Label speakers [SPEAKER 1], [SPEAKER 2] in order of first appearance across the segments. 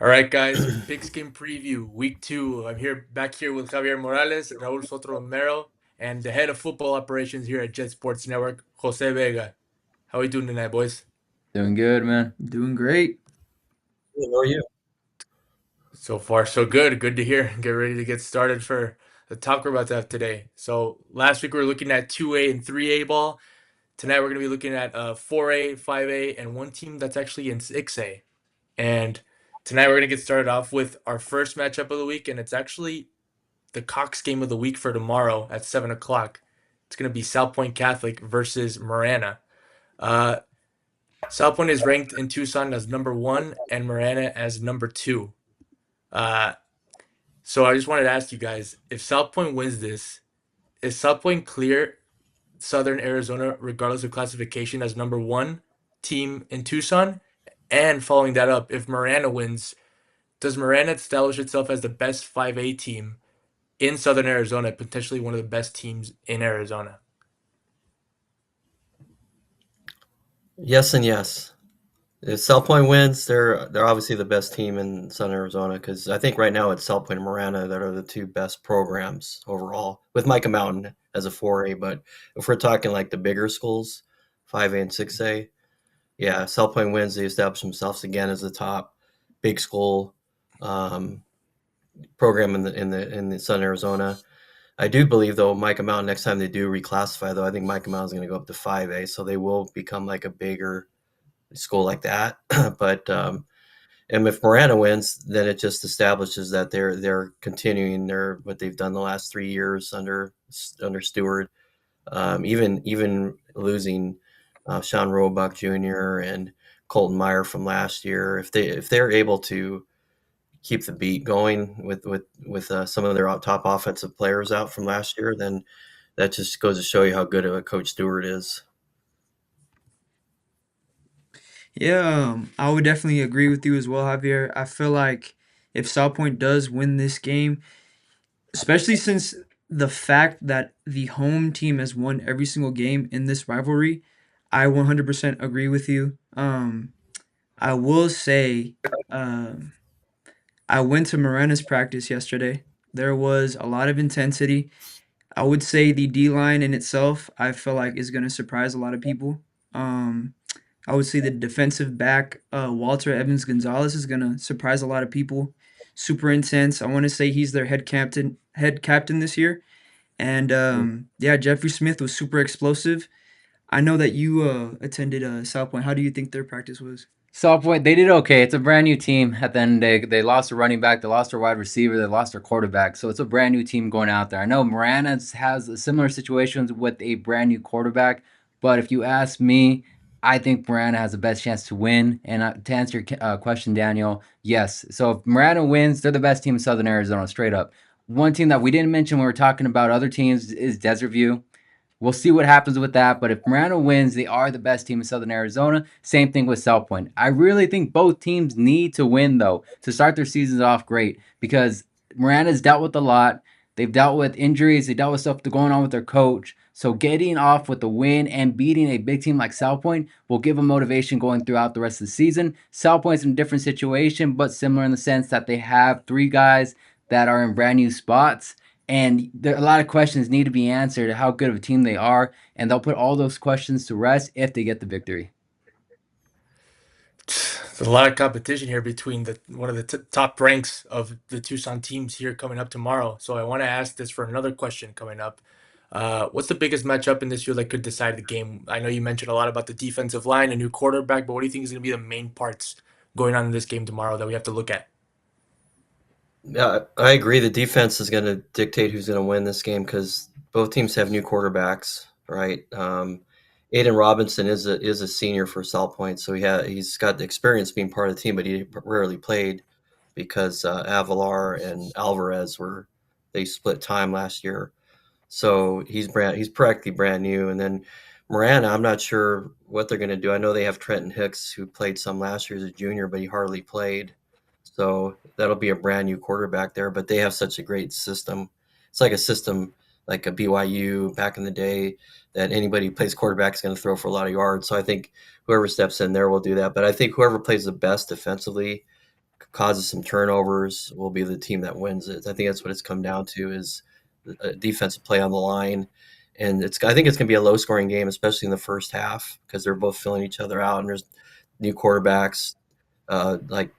[SPEAKER 1] All right, guys. Pigskin preview week 2. Back here with Javier Morales, Raúl Soto Romero, and the head of football operations here at Jet Sports Network, Jose Vega. How are we doing tonight, boys?
[SPEAKER 2] Doing good, man.
[SPEAKER 3] Doing great.
[SPEAKER 4] Hey, how are you?
[SPEAKER 1] So far, so good. Good to hear. Get ready to get started for the talk we're about to have today. So last week we were looking at 2A and 3A ball. Tonight we're going to be looking at 4A, 5A, and one team that's actually in 6A. And tonight we're going to get started off with our first matchup of the week, and it's actually the Cox game of the week for tomorrow at 7 o'clock. It's going to be South Point Catholic versus Marana. Uh, South Point is ranked in Tucson as number 1 and Marana as number 2. Uh, so I just wanted to ask you guys, if South Point wins this, is South Point clear Southern Arizona regardless of classification as number 1 team in Tucson? And following that up, if Marana wins, does Marana establish itself as the best 5A team in Southern Arizona, potentially one of the best teams in Arizona?
[SPEAKER 4] Yes and yes. If South Point wins, they're obviously the best team in Southern Arizona because I think right now it's South Point and Marana that are the two best programs overall, with Micah Mountain as a 4A. But if we're talking like the bigger schools, 5A and 6A, yeah, South Point wins. They establish themselves again as the top big school um, program in the Southern Arizona. I do believe though Micah Mountain next time they do reclassify though I think Micah Mountain is going to go up to 5A, so they will become like a bigger school like that. But and if Marana wins, then it just establishes that they're continuing their what they've done the last 3 years under Stewart. Even losing Sean Roebuck Jr. and Colton Meyer from last year, if they're able to keep the beat going with some of their top offensive players out from last year, then that just goes to show you how good of a coach Stewart is.
[SPEAKER 3] Yeah, I would definitely agree with you as well, Javier. I feel like if South Point does win this game, especially since the fact that the home team has won every single game in this rivalry, I 100% agree with you. I will say, um, I went to Moreno's practice yesterday. There was a lot of intensity. I would say the D line in itself, I feel like is going to surprise a lot of people. Um, I would say the defensive back, Walter Evans Gonzalez, is gonna surprise a lot of people. Super intense. I want to say he's their head captain this year. And yeah, Jeffrey Smith was super explosive. I know that you attended South Point. How do you think their practice was?
[SPEAKER 2] South Point, they did okay. It's a brand new team. At the end of the day, they lost a running back, they lost their wide receiver, they lost their quarterback. So it's a brand new team going out there. I know Marana has similar situations with a brand new quarterback, but if you ask me, I think Marana has the best chance to win. And to answer your question, Daniel, yes. So if Marana wins, they're the best team in Southern Arizona, straight up. One team that we didn't mention when we were talking about other teams is Desert View. We'll see what happens with that. But if Marana wins, they are the best team in Southern Arizona. Same thing with South Point. I really think both teams need to win, though, to start their seasons off great because Marana's dealt with a lot. They've dealt with injuries, they dealt with stuff going on with their coach. So getting off with the win and beating a big team like South Point will give them motivation going throughout the rest of the season. South Point's in a different situation, but similar in the sense that they have three guys that are in brand new spots and a lot of questions need to be answered how good of a team they are, and they'll put all those questions to rest if they get the victory.
[SPEAKER 1] There's a lot of competition here between the one of the top ranks of the Tucson teams here coming up tomorrow. So I want to ask this for another question coming up. What's the biggest matchup in this year that could decide the game? I know you mentioned a lot about the defensive line, a new quarterback, but what do you think is going to be the main parts going on in this game tomorrow that we have to look at?
[SPEAKER 4] Yeah, I agree. The defense is going to dictate who's going to win this game because both teams have new quarterbacks, right? Aiden Robinson is a senior for South Point, so he's got the experience being part of the team, but he rarely played because Avalar and Alvarez they split time last year, so he's practically brand new. And then Marana, I'm not sure what they're going to do. I know they have Trenton Hicks who played some last year as a junior, but he hardly played. So that'll be a brand new quarterback there, but they have such a great system. It's like a system like a BYU back in the day that anybody who plays quarterback is going to throw for a lot of yards. So I think whoever steps in there will do that. But I think whoever plays the best defensively causes some turnovers will be the team that wins it. I think that's what it's come down to is defensive play on the line. And I think it's going to be a low scoring game, especially in the first half, because they're both filling each other out. And there's new quarterbacks, like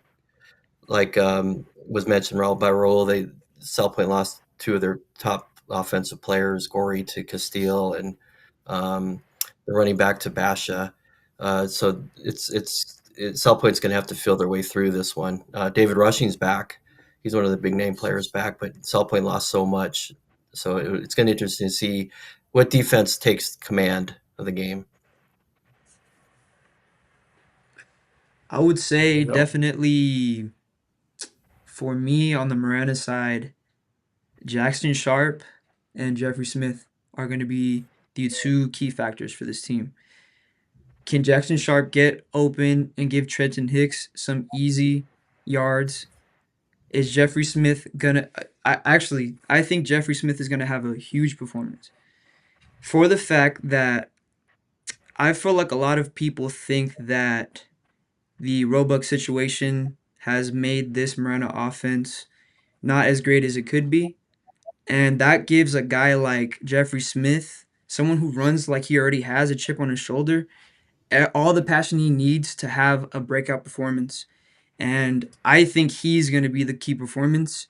[SPEAKER 4] was mentioned by Raul. South Point lost two of their top offensive players, Gorey to Castile, and the running back to Basha. So South Point's going to have to feel their way through this one. David Rushing's back. He's one of the big name players back, but South Point lost so much. So it's going to be interesting to see what defense takes command of the game.
[SPEAKER 3] I would
[SPEAKER 1] There
[SPEAKER 3] say
[SPEAKER 1] you go.
[SPEAKER 3] definitely for me on the Miranda side, Jackson Sharp and Jeffrey Smith are going to be the two key factors for this team. Can Jackson Sharp get open and give Trenton Hicks some easy yards? Is Jeffrey Smith gonna? I think Jeffrey Smith is gonna have a huge performance for the fact that I feel like a lot of people think that the Roebuck situation has made this Miranda offense not as great as it could be. And that gives a guy like Jeffrey Smith, someone who runs like he already has a chip on his shoulder, all the passion he needs to have a breakout performance. And I think he's going to be the key performance.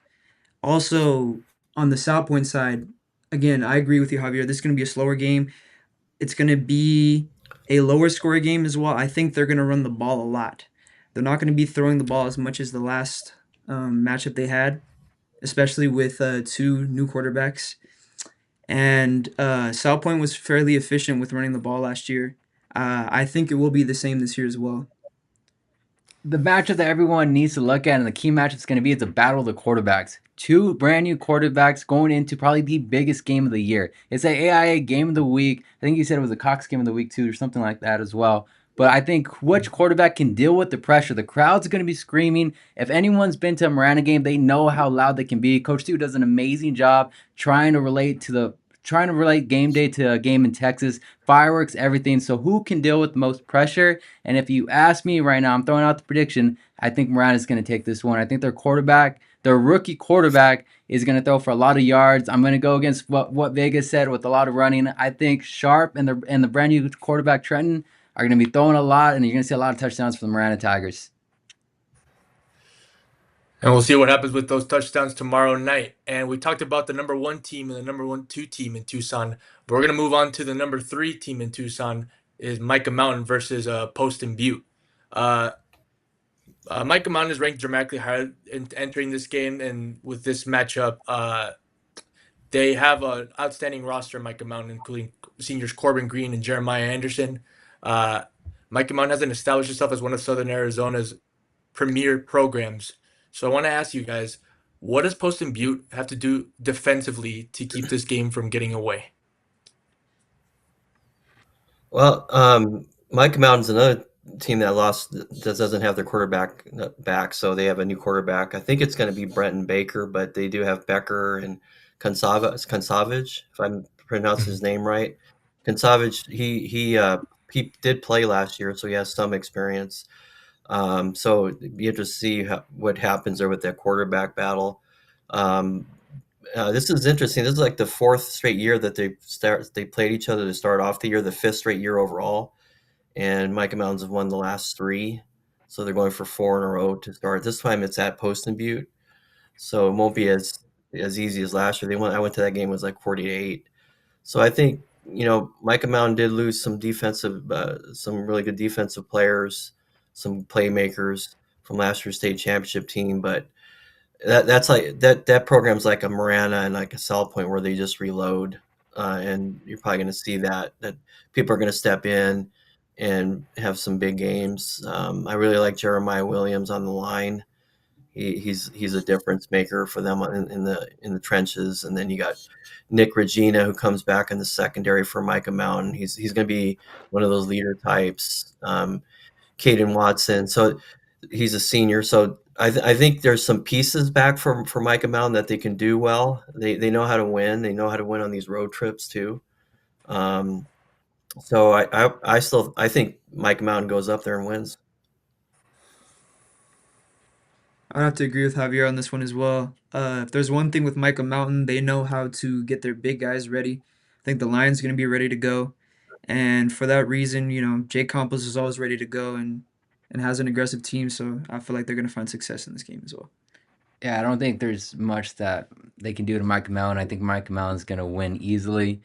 [SPEAKER 3] Also, on the South Point side, again, I agree with you, Javier. This is going to be a slower game. It's going to be a lower score game as well. I think they're going to run the ball a lot. They're not going to be throwing the ball as much as the last matchup they had, especially with two new quarterbacks. And South Point was fairly efficient with running the ball last year. I think it will be the same this year as well.
[SPEAKER 2] The matchup that everyone needs to look at and the key matchup is going to be it's a battle of the quarterbacks. Two brand new quarterbacks going into probably the biggest game of the year. It's a AIA game of the week. I think you said it was a Cox game of the week too, or something like that as well. But I think which quarterback can deal with the pressure. The crowd's going to be screaming. If anyone's been to a Miranda game, they know how loud they can be. Coach Stu does an amazing job trying to relate game day to a game in Texas, fireworks, everything. So who can deal with the most pressure? And if you ask me right now, I'm throwing out the prediction. I think Miranda's going to take this one. I think their rookie quarterback, is going to throw for a lot of yards. I'm going to go against what Vegas said with a lot of running. I think Sharp and the brand new quarterback Trenton are going to be throwing a lot, and you're going to see a lot of touchdowns for the Miranda Tigers.
[SPEAKER 1] And we'll see what happens with those touchdowns tomorrow night. And we talked about the number 1 team and the number 2 team in Tucson. But we're going to move on to the number 3 team in Tucson is Micah Mountain versus Poston Butte. Micah Mountain is ranked dramatically higher in entering this game. And with this matchup, they have an outstanding roster, Micah Mountain, including seniors Corbin Green and Jeremiah Anderson. Micah Mountain hasn't established itself as one of Southern Arizona's premier programs. So I want to ask you guys, what does Poston Butte have to do defensively to keep this game from getting away?
[SPEAKER 4] Well, Mike Mountain's another team that lost that doesn't have their quarterback back, so they have a new quarterback. I think it's going to be Brenton Baker, but they do have Becker and Consavage, if I'm pronouncing his name right. Consavage, he did play last year, so he has some experience. So it'd be interesting to see what happens there with that quarterback battle. Um, this is interesting. This is like the 4th straight year that they played each other to start off the year, the 5th straight year overall. And Micah Mountains have won the last 3, so they're going for 4 in a row to start. This time it's at Poston Butte, so it won't be as easy as last year. I went to that game, it was like 48. So I think Micah Mountain did lose some some really good defensive players, some playmakers from last year's state championship team, but that's like that program's like a Marana and like a South Point where they just reload, and you're probably going to see that people are going to step in and have some big games. I really like Jeremiah Williams on the line. He's a difference maker for them in the trenches, and then you got Nick Regina who comes back in the secondary for Micah Mountain. He's going to be one of those leader types. Caden Watson, so he's a senior, so I think there's some pieces back for Micah Mountain that they can do well. They know how to win. They know how to win on these road trips too. So I think Micah Mountain goes up there and wins.
[SPEAKER 3] I'd have to agree with Javier on this one as well. If there's one thing with Micah Mountain, they know how to get their big guys ready. I think the line's going to be ready to go. And for that reason, Jay Campos is always ready to go and has an aggressive team. So I feel like they're going to find success in this game as well.
[SPEAKER 2] Yeah, I don't think there's much that they can do to Mike Mellon. I think Mike Mellon's going to win easily.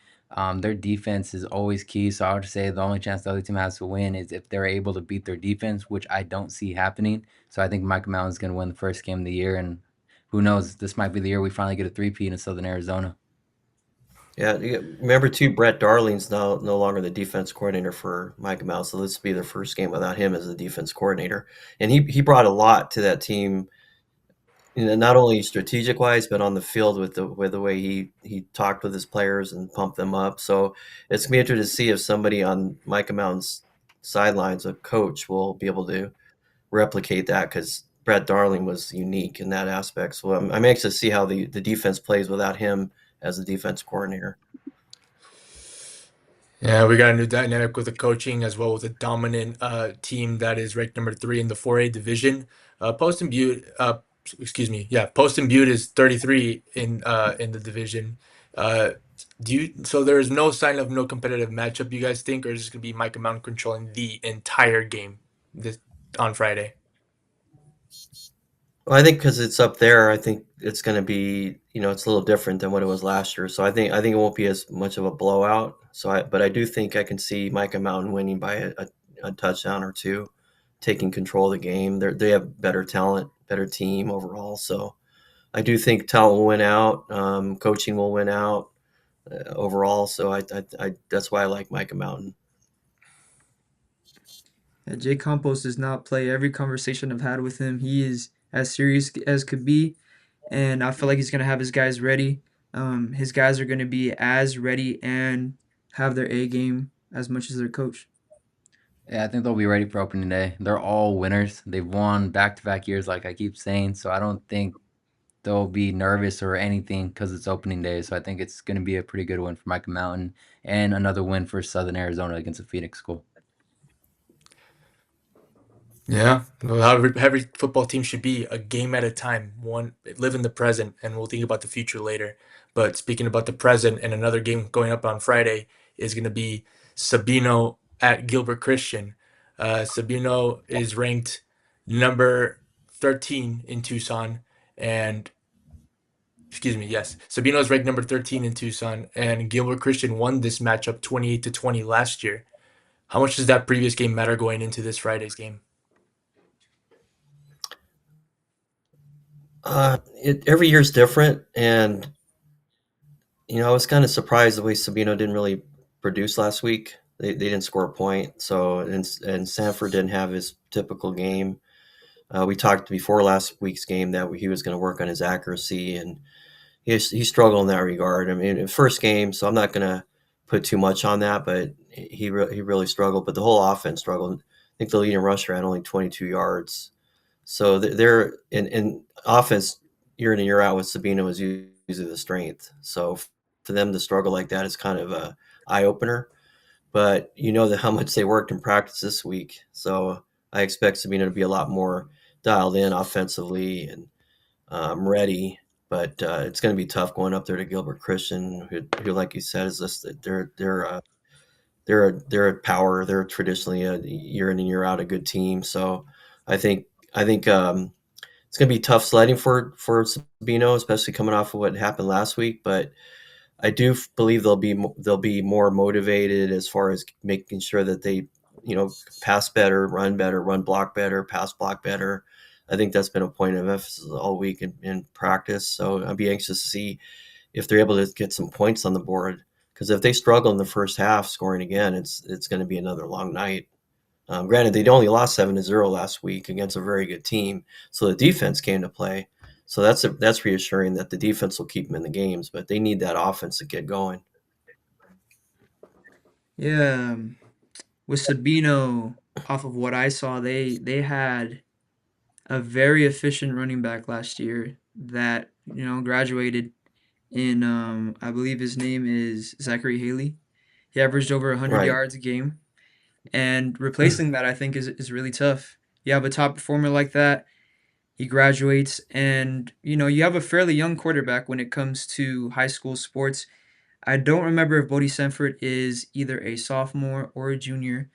[SPEAKER 2] Their defense is always key, so I would say the only chance the other team has to win is if they're able to beat their defense, which I don't see happening. So I think Mike Mellon's going to win the first game of the year, and who knows, this might be the year we finally get a three-peat in Southern Arizona.
[SPEAKER 4] Yeah, remember too, Brett Darling's now no longer the defense coordinator for Mike Mouse, so this will be their first game without him as the defense coordinator. And he brought a lot to that team, not only strategic wise, but on the field with the way he talked with his players and pumped them up. So it's gonna be interesting to see if somebody on Micah Mountain's sidelines, a coach, will be able to replicate that because Brett Darling was unique in that aspect. So I'm anxious to see how the defense plays without him as the defense coordinator.
[SPEAKER 1] Yeah, we got a new dynamic with the coaching as well with a dominant team that is ranked number 3 in the 4A division. Poston Butte, excuse me, yeah, Poston Butte is 33 in the division. Uh, so there is no sign of no competitive matchup, you guys think, or is this gonna be Micah Mountain controlling the entire game this on Friday?
[SPEAKER 4] Well, I think because it's up there, I think it's going to be, it's a little different than what it was last year. So I think it won't be as much of a blowout. But I do think I can see Micah Mountain winning by a touchdown or two, taking control of the game. They have better talent, better team overall. So I do think talent will win out, coaching will win out overall. So I that's why I like Micah Mountain.
[SPEAKER 3] Yeah, Jay Campos does not play. Every conversation I've had with him, he is as serious as could be. And I feel like he's going to have his guys ready. His guys are going to be as ready and have their A game as much as their coach.
[SPEAKER 2] Yeah, I think they'll be ready for opening day. They're all winners. They've won back-to-back years, like I keep saying, so I don't think they'll be nervous or anything because it's opening day. So I think it's going to be a pretty good win for Micah Mountain and another win for Southern Arizona against the Phoenix school.
[SPEAKER 1] Yeah, well, how every football team should be, a game at a time. One, live in the present, and we'll think about the future later. But speaking about the present, and another game going up on Friday is going to be Sabino at Gilbert Christian. Sabino is ranked number 13 in Tucson, and excuse me, yes, Sabino is ranked number 13 in Tucson, and Gilbert Christian won this matchup 28-20 last year. How much does that previous game matter going into this Friday's game?
[SPEAKER 4] Every year is different, and I was kind of surprised the way Sabino didn't really produce last week. They didn't score a point, so and Sanford didn't have his typical game. We talked before last week's game that he was going to work on his accuracy, and he struggled in that regard. I mean, first game, so I'm not going to put too much on that, but he really struggled. But the whole offense struggled. I think the leading rusher had only 22 yards. So they're in offense year in and year out with Sabino is usually the strength. So for them to struggle like that is kind of a eye opener. But how much they worked in practice this week. So I expect Sabino to be a lot more dialed in offensively and ready. But it's going to be tough going up there to Gilbert Christian, who like you said, is just they're a power. They're traditionally a year in and year out a good team. So I think I think it's going to be tough sledding for Sabino, especially coming off of what happened last week. But I do believe they'll be more motivated as far as making sure that they pass better, run block better, pass block better. I think that's been a point of emphasis all week in practice. So I'd be anxious to see if they're able to get some points on the board. Because if they struggle in the first half scoring again, it's going to be another long night. Granted, they only lost 7-0 last week against a very good team, so the defense came to play. So that's reassuring that the defense will keep them in the games, but they need that offense to get going.
[SPEAKER 3] Yeah, with Sabino, off of what I saw, they had a very efficient running back last year that graduated in I believe his name is Zachary Haley. He averaged over 100
[SPEAKER 4] Right.
[SPEAKER 3] yards a game, and replacing that I think is really tough. You have a top performer like that, he graduates, and you have a fairly young quarterback when it comes to high school sports. I don't remember if Bodie Sanford is either a sophomore or a junior,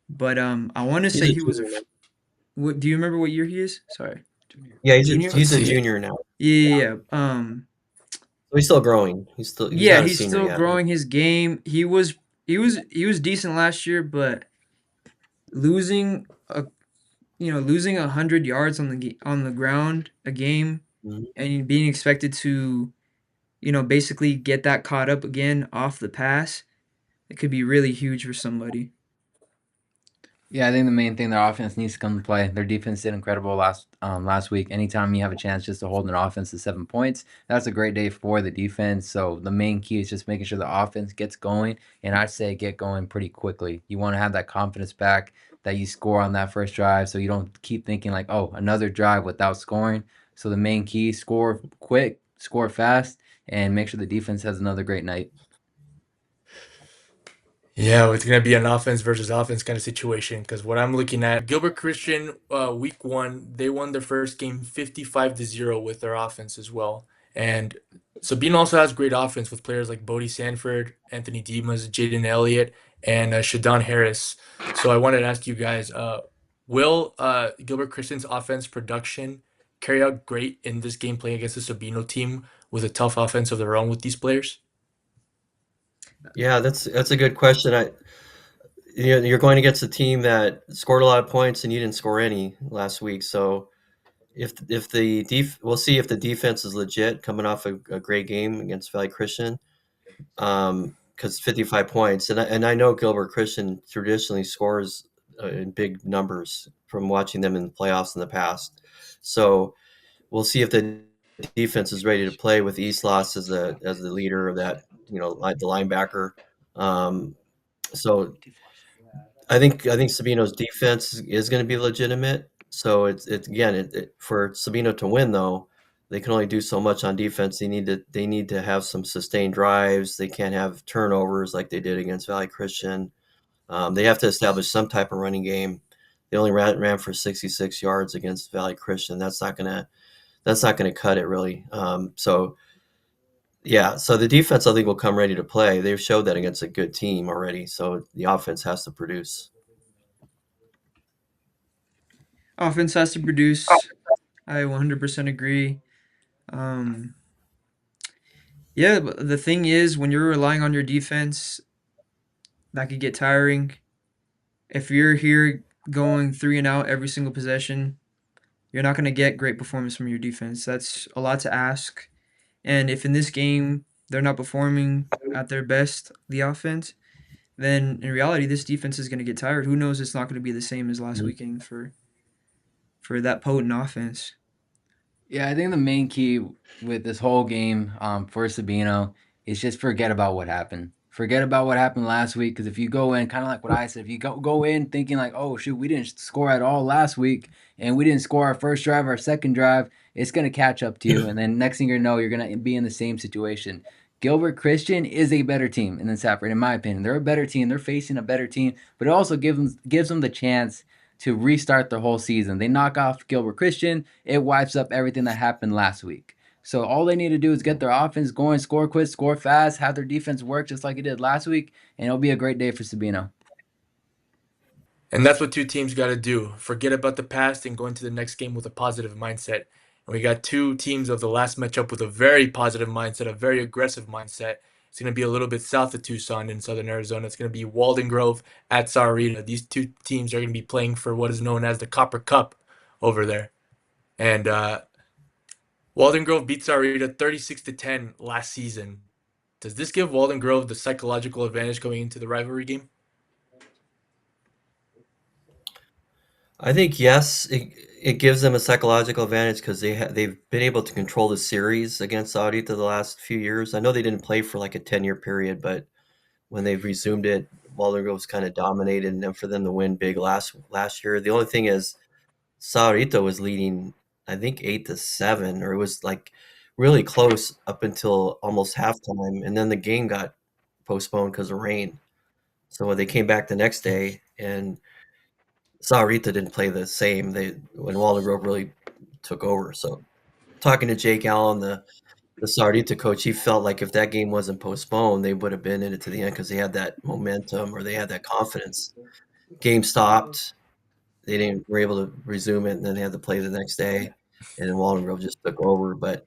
[SPEAKER 3] but I want to
[SPEAKER 4] He's
[SPEAKER 3] say
[SPEAKER 4] a
[SPEAKER 3] he was a.
[SPEAKER 4] junior now.
[SPEAKER 3] What do you remember what year he is? Sorry,
[SPEAKER 2] Junior.
[SPEAKER 4] Yeah,
[SPEAKER 3] junior.
[SPEAKER 1] Let's
[SPEAKER 4] he's a
[SPEAKER 1] see.
[SPEAKER 4] junior now.
[SPEAKER 3] Yeah,
[SPEAKER 4] So he's still growing. He's
[SPEAKER 3] yeah,
[SPEAKER 4] not a
[SPEAKER 3] he's
[SPEAKER 4] senior
[SPEAKER 3] still
[SPEAKER 4] yet.
[SPEAKER 3] growing his game. He was decent last year, but losing a losing 100 yards on the ground a game
[SPEAKER 4] Mhm.
[SPEAKER 3] and being expected to basically get that caught up again off the pass, it could be really huge for somebody.
[SPEAKER 2] Yeah, I think the main thing their offense needs to come to play. Their defense did incredible last week. Anytime you have a chance just to hold an offense to 7 points, that's a great day for the defense. So the main key is just making sure the offense gets going, and I'd say get going pretty quickly. You want to have that confidence back that you score on that first drive, so you don't keep thinking like, oh, another drive without scoring. So the main key: score quick, score fast, and make sure the defense has another great night.
[SPEAKER 1] Yeah, it's gonna be an offense versus offense kind of situation. Because what I'm looking at, Gilbert Christian, week one, they won their first game 55-0 with their offense as well. And Sabine also has great offense with players like Bodie Sanford, Anthony Dimas, Jaden Elliott, and Shadon Harris. So I wanted to ask you guys, will Gilbert Christian's offense production carry out great in this game playing against the Sabino team with a tough offense of their own with these players?
[SPEAKER 4] Yeah, that's a good question. You're going against a team that scored a lot of points and you didn't score any last week. So we'll see if the defense is legit coming off a great game against Valley Christian. Because 55 points, and I know Gilbert Christian traditionally scores in big numbers from watching them in the playoffs in the past. So we'll see if the defense is ready to play with Eastloss as the leader of that, like the linebacker. Um, so I think Sabino's defense is going to be legitimate. So it's again for Sabino to win though, they can only do so much on defense. They need to have some sustained drives. They can't have turnovers like they did against Valley Christian. They have to establish some type of running game. They only ran for 66 yards against Valley Christian. That's not gonna cut it really. So yeah, so the defense I think will come ready to play. They've showed that against a good team already. So the offense has to produce.
[SPEAKER 3] Offense has to produce. I 100% agree. Um, yeah, but the thing is, when you're relying on your defense, that could get tiring. If you're here going three and out every single possession, you're not going to get great performance from your defense. That's a lot to ask. And if in this game they're not performing at their best, the offense, then in reality, this defense is going to get tired. Who knows? It's not going to be the same as last weekend for that potent offense.
[SPEAKER 2] Yeah, I think the main key with this whole game for Sabino is just forget about what happened. Forget about what happened last week because if you go in, kind of like what I said, if you go in thinking like, oh shoot, we didn't score at all last week and we didn't score our first drive, our second drive, it's gonna catch up to you, and then next thing you know, you're gonna be in the same situation. Gilbert Christian is a better team than Safford, in my opinion. They're a better team. They're facing a better team, but it also gives them the chance to restart the whole season. They knock off Gilbert Christian, it wipes up everything that happened last week. So all they need to do is get their offense going, score quick, score fast, have their defense work just like it did last week, and it'll be a great day for Sabino.
[SPEAKER 1] And that's what two teams got to do. Forget about the past and go into the next game with a positive mindset. And we got two teams of the last matchup with a very positive mindset, a very aggressive mindset. It's going to be a little bit south of Tucson in southern Arizona. It's going to be Walden Grove at Sahuarita. These two teams are going to be playing for what is known as the Copper Cup over there. And Walden Grove beat Sahuarita 36-10 last season. Does this give Walden Grove the psychological advantage going into the rivalry game?
[SPEAKER 4] I think yes, it gives them a psychological advantage because they've been able to control the series against Saudi the last few years. I know they didn't play for like a 10-year period, but when they've resumed it, Walden Grove's kind of dominated, and then for them to win big last year. The only thing is Saurito was leading, I think 8-7, or it was like really close up until almost halftime, and then the game got postponed because of rain. So they came back the next day, and Saurito didn't play the same. When Walden Grove really took over. So talking to Jake Allen, the Saudita coach, he felt like if that game wasn't postponed, they would have been in it to the end because they had that momentum or they had that confidence. Game stopped. They didn't were able to resume it, and then they had to play the next day, and then Walden Grove just took over. But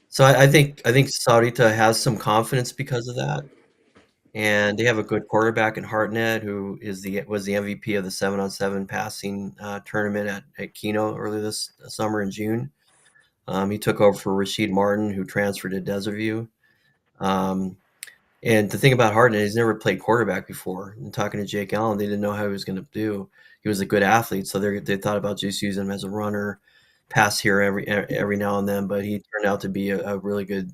[SPEAKER 4] so I think Saudita has some confidence because of that, and they have a good quarterback in Hartnett, who was the MVP of the 7-on-7 passing tournament at Keno earlier this summer in June. He took over for Rasheed Martin, who transferred to Desert View. Um, and the thing about Harden, he's never played quarterback before. And talking to Jake Allen, they didn't know how he was going to do. He was a good athlete, so they thought about just using him as a runner, pass here every now and then. But he turned out to be a really good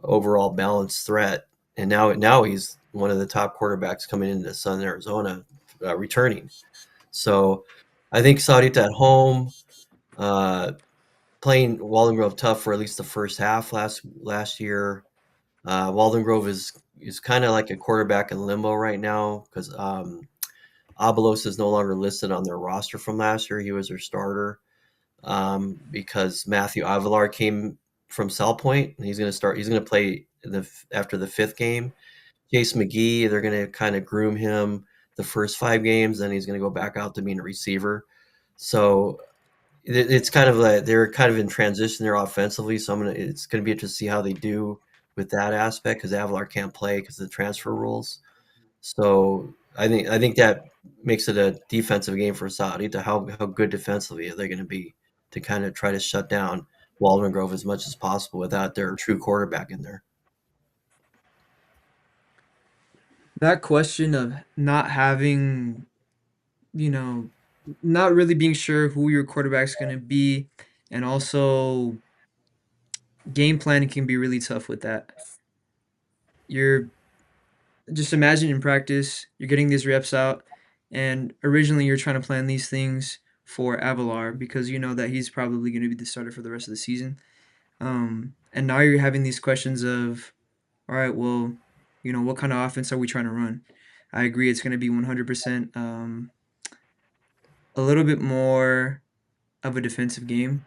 [SPEAKER 4] overall balanced threat. And now he's one of the top quarterbacks coming into Southern Arizona, returning. So I think Saudita at home, uh, playing Walden Grove tough for at least the first half last year. Walden Grove is kind of like a quarterback in limbo right now because Abelos is no longer listed on their roster from last year. He was their starter because Matthew Avilar came from South Point. And he's going to start. He's going to play after the fifth game. Chase McGee, they're going to kind of groom him the first 5 games, then he's going to go back out to being a receiver. So it's kind of like they're kind of in transition there offensively. So it's going to be interesting to see how they do with that aspect because Avalar can't play because of the transfer rules. So I think that makes it a defensive game for Saudi to how good defensively are they going to be to kind of try to shut down Waldman Grove as much as possible without their true quarterback in there.
[SPEAKER 3] That question of not having, you know, not really being sure who your quarterback's going to be, and also game planning can be really tough with that. You're just imagine in practice, you're getting these reps out, and originally you're trying to plan these things for Avalar because you know that he's probably going to be the starter for the rest of the season. And now you're having these questions of, all right, well, what kind of offense are we trying to run? I agree, it's going to be 100% a little bit more of a defensive game.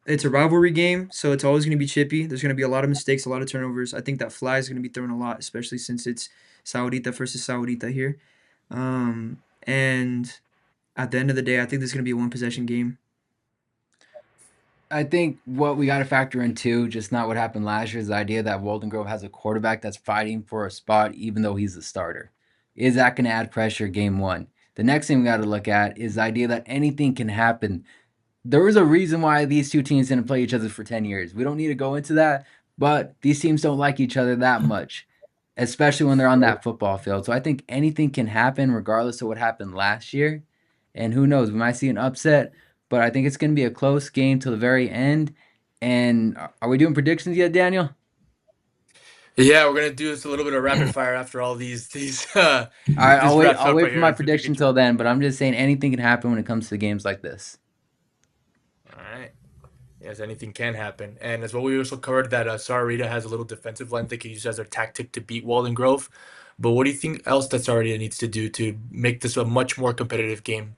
[SPEAKER 3] It's a rivalry game, so it's always going to be chippy. There's going to be a lot of mistakes, a lot of turnovers. I think that fly is going to be thrown a lot, especially since it's Saudita versus Saudita here. And at the end of the day, I think this is going to be a one possession game.
[SPEAKER 2] I think what we got to factor in too, just not what happened last year, is the idea that Walden Grove has a quarterback that's fighting for a spot even though he's the starter. Is that going to add pressure game one? The next thing we got to look at is the idea that anything can happen. There was a reason why these two teams didn't play each other for 10 years. We don't need to go into that, but these teams don't like each other that much, especially when they're on that football field. So I think anything can happen regardless of what happened last year. And who knows, we might see an upset, but I think it's going to be a close game till the very end. And are we doing predictions yet, Daniel?
[SPEAKER 1] Yeah, we're gonna do this a little bit of rapid fire after all these
[SPEAKER 2] All right,
[SPEAKER 1] this wraps
[SPEAKER 2] I'll
[SPEAKER 1] up
[SPEAKER 2] wait
[SPEAKER 1] right
[SPEAKER 2] for
[SPEAKER 1] here
[SPEAKER 2] my
[SPEAKER 1] after we
[SPEAKER 2] prediction
[SPEAKER 1] get you.
[SPEAKER 2] till then, but I'm just saying anything can happen when it comes to games like this.
[SPEAKER 1] All right. Yes, anything can happen. And as well, we also covered that Sarita has a little defensive line they can use as their tactic to beat Walden Grove. But what do you think else that Sarita needs to do to make this a much more competitive game?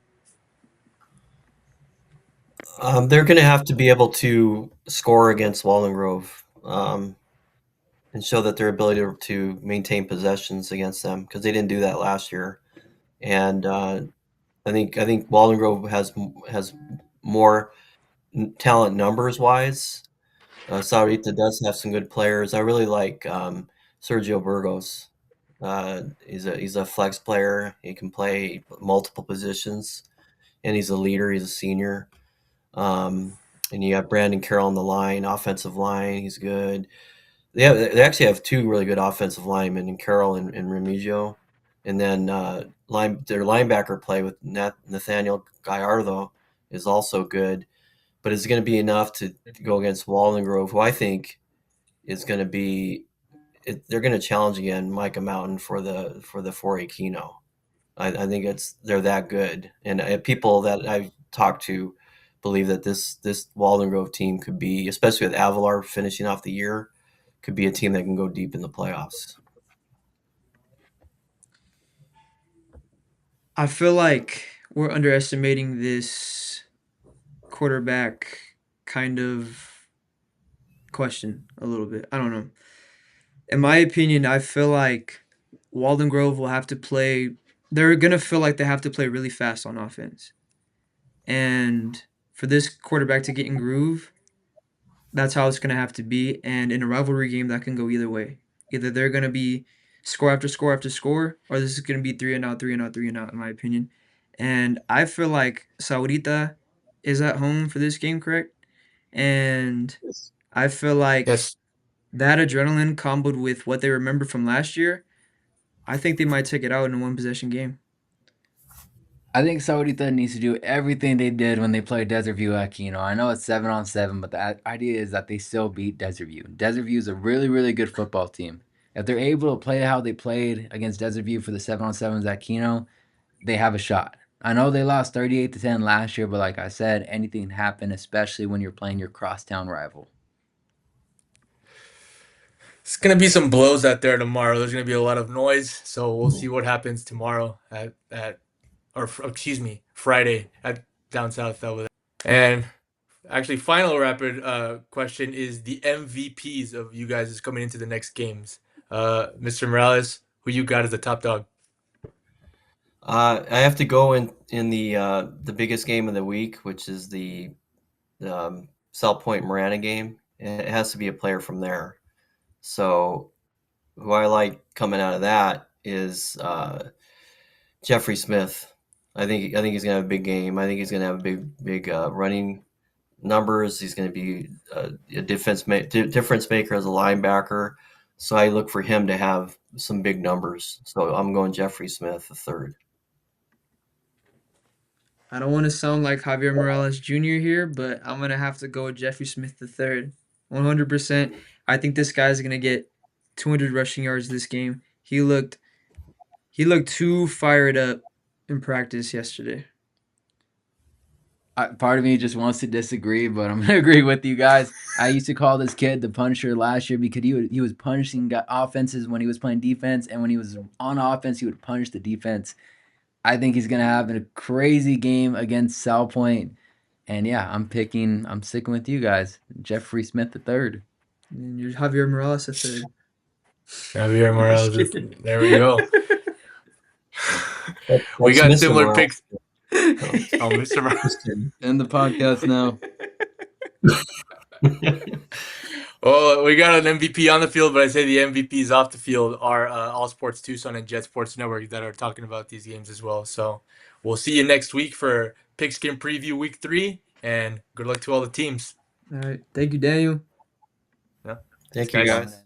[SPEAKER 4] They're going to have to be able to score against Walden Grove and show that their ability to maintain possessions against them because they didn't do that last year. And I think Walden Grove has more talent numbers wise. Saurita does have some good players. I really like Sergio Burgos. He's a flex player. He can play multiple positions, and he's a leader. He's a senior. And you have Brandon Carroll on the line, offensive line. He's good. They actually have two really good offensive linemen in Carroll and Remigio, and then their linebacker play with Nathaniel Gallardo is also good. But it's going to be enough to go against Walden Grove, who I think is going to be. They're going to challenge again Micah Mountain for the 4A Keno. I think they're that good, and people that I've talked to believe that this Walden Grove team could be, especially with Avalar finishing off the year, could be a team that can go deep in the playoffs.
[SPEAKER 3] I feel like we're underestimating this quarterback kind of question a little bit. I don't know. In my opinion, I feel like Walden Grove will have to play. They're gonna feel like they have to play really fast on offense, and for this quarterback to get in groove, that's how it's gonna have to be. And in a rivalry game, that can go either way. Either they're gonna be score after score after score, or this is gonna be three and out, three and out, three and out, in my opinion. And I feel like Saurita is at home for this game, correct? And
[SPEAKER 4] Yes.
[SPEAKER 3] I feel like
[SPEAKER 1] Yes.
[SPEAKER 3] that adrenaline comboed with what they remember from last year, I think they might take it out in a one possession game.
[SPEAKER 2] I think Saudita needs to do everything they did when they played Desert View Aquino. I know it's 7-on-7, but the idea is that they still beat Desert View. Desert View is a really, really good football team. If they're able to play how they played against Desert View for the 7-on-7s at Keno, they have a shot. I know they lost 38-10 last year, but like I said, anything can happen, especially when you're playing your crosstown rival.
[SPEAKER 1] It's gonna be some blows out there tomorrow. There's gonna be a lot of noise, so we'll see what happens tomorrow at or excuse me, Friday at down south over there. And actually, final rapid question is the MVPs of you guys is coming into the next games. Mr. Morales, who you got as the top dog?
[SPEAKER 4] I have to go in the biggest game of the week, which is the South Point Marana game. It has to be a player from there. So who I like coming out of that is Jeffrey Smith. I think he's gonna have a big game. I think he's gonna have a big running numbers. He's gonna be a difference maker as a linebacker. So I look for him to have some big numbers. So I'm going Jeffrey Smith the third.
[SPEAKER 3] I don't want to sound like Javier Morales Jr. here, but I'm gonna have to go with Jeffrey Smith the third, 100%. I think this guy's gonna get 200 rushing yards this game. He looked too fired up in practice yesterday.
[SPEAKER 2] Part of me just wants to disagree, but I'm gonna agree with you guys. I used to call this kid the Punisher last year because he was punishing offenses when he was playing defense, and when he was on offense, he would punish the defense. I think he's gonna have a crazy game against South Point, and yeah, I'm sticking with you guys, Jeffrey Smith the third.
[SPEAKER 3] And you're Javier Morales the third.
[SPEAKER 1] Javier
[SPEAKER 3] I'm just
[SPEAKER 1] Morales.
[SPEAKER 3] kidding.
[SPEAKER 1] There we go. We
[SPEAKER 4] That's
[SPEAKER 1] got
[SPEAKER 4] Mr.
[SPEAKER 1] similar
[SPEAKER 4] Morales.
[SPEAKER 1] picks. Oh, Mr. Morales.
[SPEAKER 4] Just kidding.
[SPEAKER 2] End the podcast now.
[SPEAKER 1] Well, we got an MVP on the field, but I say the MVPs off the field are All Sports Tucson and Jet Sports Network that are talking about these games as well. So we'll see you next week for Pigskin Preview Week 3, and good luck to all the teams.
[SPEAKER 3] All right. Thank you, Daniel.
[SPEAKER 1] Yeah.
[SPEAKER 4] Thank
[SPEAKER 1] Thanks,
[SPEAKER 4] you,
[SPEAKER 1] guys.
[SPEAKER 4] guys.